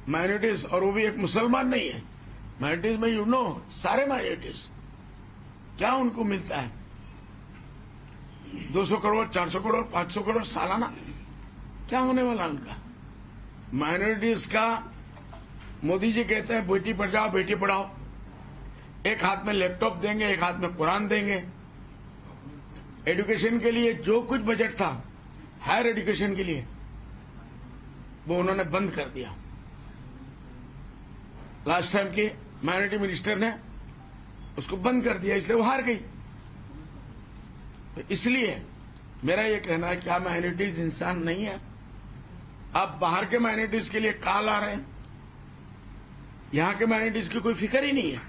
Minorities, और वो भी एक मुसलमान नहीं है। माइनॉरिटीज में यू नो सारे माइनॉरिटीज क्या उनको मिलता है, 200 करोड़, 400 करोड़, 500 करोड़ सालाना, क्या होने वाला उनका? माइनॉरिटीज का मोदी जी कहते हैं बेटी बचाओ बेटी पढ़ाओ, एक हाथ में लैपटॉप देंगे, एक हाथ में कुरान देंगे। एजुकेशन के लिए जो कुछ बजट था हायर एजुकेशन के लिए वो उन्होंने बंद कर दिया। लास्ट टाइम की माइनॉरिटी मिनिस्टर ने उसको बंद कर दिया, इसलिए वो हार गई। तो इसलिए मेरा ये कहना है, क्या माइनॉरिटीज इंसान नहीं है? आप बाहर के माइनॉरिटीज के लिए कॉल आ रहे हैं, यहां के माइनॉरिटीज की कोई फिक्र ही नहीं है।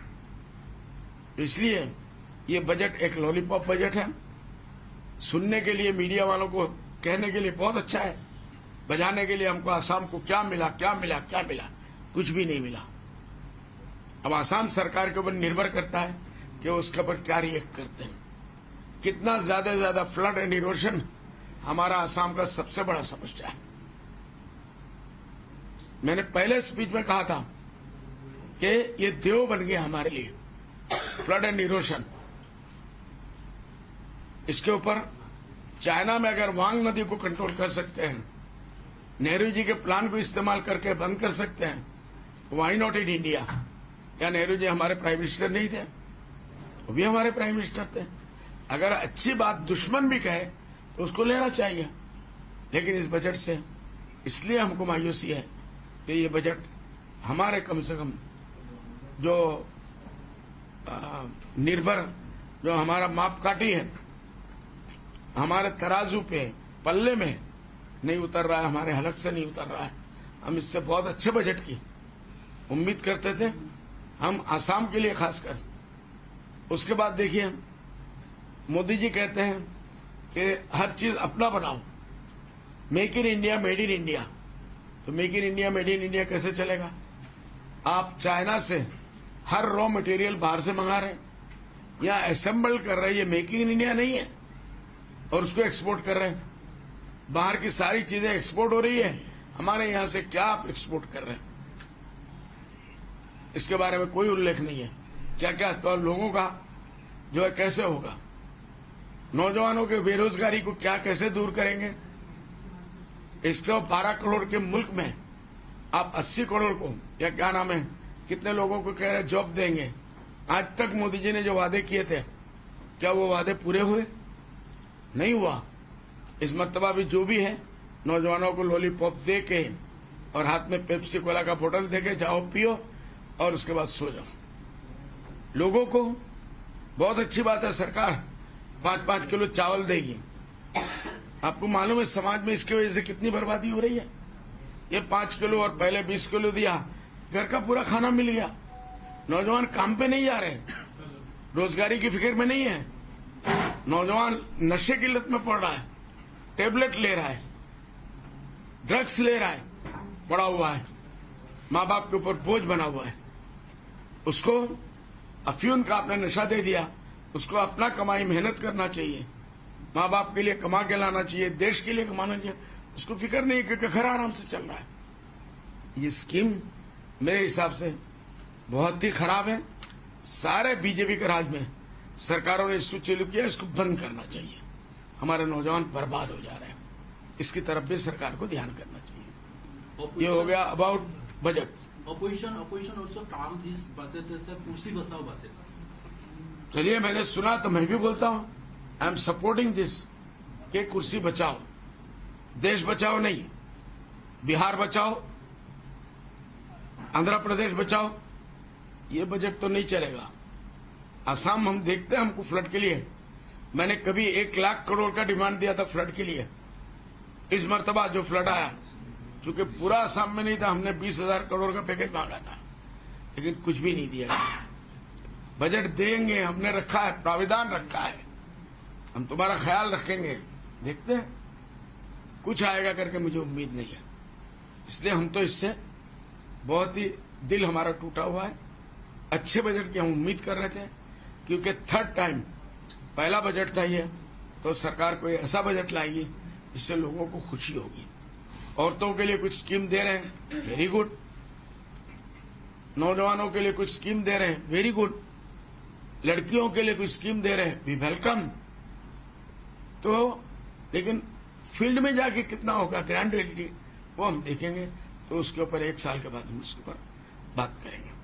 इसलिए ये बजट एक लॉलीपॉप बजट है। सुनने के लिए, मीडिया वालों को कहने के लिए बहुत अच्छा है, बजाने के लिए हमको आसाम को क्या मिला क्या मिला क्या मिला, कुछ भी नहीं मिला। अब आसाम सरकार के ऊपर निर्भर करता है कि वो उसके ऊपर क्या रिएक्ट करते हैं। कितना ज्यादा से ज्यादा फ्लड एंड इरोशन हमारा आसाम का सबसे बड़ा समस्या है। मैंने पहले स्पीच में कहा था कि ये देव बन गया हमारे लिए, फ्लड एंड इरोशन। इसके ऊपर चाइना में अगर वांग नदी को कंट्रोल कर सकते हैं, नेहरू जी के प्लान को इस्तेमाल करके बंद कर सकते हैं, व्हाई नॉट इन इंडिया? क्या नेहरू जी हमारे प्राइम मिनिस्टर नहीं थे? वो भी हमारे प्राइम मिनिस्टर थे। अगर अच्छी बात दुश्मन भी कहे तो उसको लेना चाहिए। लेकिन इस बजट से इसलिए हमको मायूसी है कि ये बजट हमारे कम से कम जो निर्भर, जो हमारा मापकाठी है, हमारे तराजू पे पल्ले में नहीं उतर रहा है, हमारे हलक से नहीं उतर रहा है। हम इससे बहुत अच्छे बजट की उम्मीद करते थे, हम आसाम के लिए खासकर। उसके बाद देखिए, मोदी जी कहते हैं कि हर चीज अपना बनाओ, make in India, made in India. तो make in India, made in India कैसे चलेगा? आप चाइना से हर रॉ मटेरियल बाहर से मंगा रहे हैं या असेंबल कर रहे हैं, ये मेक इन इंडिया नहीं है, और उसको एक्सपोर्ट कर रहे हैं। बाहर की सारी चीजें एक्सपोर्ट हो रही है, हमारे यहां से क्या आप एक्सपोर्ट कर रहे हैं, इसके बारे में कोई उल्लेख नहीं है। क्या क्या तो लोगों का जो है कैसे होगा, नौजवानों के बेरोजगारी को क्या कैसे दूर करेंगे? 112 करोड़ के मुल्क में आप 80 करोड़ को, या क्या नाम है, कितने लोगों को कह रहे जॉब देंगे। आज तक मोदी जी ने जो वादे किए थे, क्या वो वादे पूरे हुए? नहीं हुआ। इस मर्तबा भी जो भी है, नौजवानों को लॉलीपॉप दे के और हाथ में पेप्सी कोला का बोतल दे के जाओ पियो और उसके बाद सो जाओ। लोगों को बहुत अच्छी बात है, सरकार 5-5 किलो चावल देगी। आपको मालूम है समाज में इसकी वजह से कितनी बर्बादी हो रही है? ये 5 किलो और पहले 20 किलो दिया, घर का पूरा खाना मिल गया। नौजवान काम पे नहीं जा रहे, रोजगारी की फिक्र में नहीं है। नौजवान नशे की लत में पड़ रहा है, टेबलेट ले रहा है, ड्रग्स ले रहा है, पड़ा हुआ है, माँ बाप के ऊपर बोझ बना हुआ है। उसको अफीम का आपने नशा दे दिया, उसको अपना कमाई मेहनत करना चाहिए, माँ बाप के लिए कमा के लाना चाहिए, देश के लिए कमाना चाहिए। उसको फिक्र नहीं कि घर आराम से चल रहा है। ये स्कीम मेरे हिसाब से बहुत ही खराब है। सारे बीजेपी के राज में सरकारों ने इसको चालू किया, इसको बंद करना चाहिए। हमारे नौजवान बर्बाद हो जा रहे हैं, इसकी तरफ भी सरकार को ध्यान करना चाहिए। ये हो गया about budget. Opposition also termed this budget as the kursi बचाओ बजट। चलिए, मैंने सुना तो मैं भी बोलता हूं, आई एम सपोर्टिंग दिस कि कुर्सी बचाओ, देश बचाओ नहीं, बिहार बचाओ, आंध्र प्रदेश बचाओ। ये बजट तो नहीं चलेगा। असम हम देखते हैं, हमको फ्लड के लिए मैंने कभी 1 लाख करोड़ का डिमांड दिया था फ्लड के लिए। इस मर्तबा जो फ्लड आया, चूंकि पूरा असम में नहीं था, हमने 20,000 करोड़ का पैकेज मांगा था, लेकिन कुछ भी नहीं दिया गया। बजट देंगे, हमने रखा है, प्राविधान रखा है, हम तुम्हारा ख्याल रखेंगे। देखते हैं कुछ आएगा करके मुझे उम्मीद नहीं है। इसलिए हम तो इससे बहुत ही दिल हमारा टूटा हुआ है। अच्छे बजट की हम उम्मीद कर रहे थे, क्योंकि थर्ड टाइम, पहला बजट था ये, तो सरकार कोई ऐसा बजट लाएगी जिससे लोगों को खुशी होगी। औरतों के लिए कुछ स्कीम दे रहे हैं, वेरी गुड। नौजवानों के लिए कुछ स्कीम दे रहे हैं, वेरी गुड। लड़कियों के लिए कुछ स्कीम दे रहे हैं, वी वेलकम। तो लेकिन फील्ड में जाके कितना होगा ग्रैंड रियलिटी, वो हम देखेंगे। तो उसके ऊपर 1 साल के बाद हम उसके ऊपर बात करेंगे।